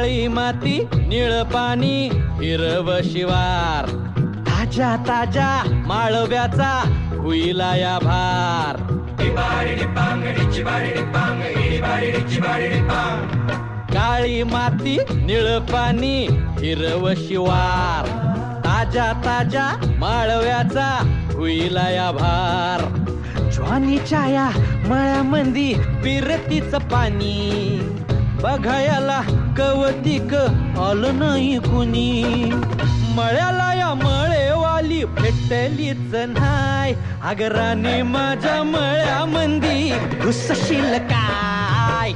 काळी माती निळ पाणी हिरव शिवार, ताज्या ताज्या माळव्याचा हुईला या भार. काळी माती निळ पाणी हिरव शिवार, ताज्या ताज्या माळव्याचा हुईला या भार. ज्वानीच्या या मळ्यामंदी पिरतीच पाणी, बघायला कवतिक आलं नाही कुणी. मळ्याला या मळेवाली भेटलीच नाय, अगराने माझ्या मळ्यामंदी घुसशील काय.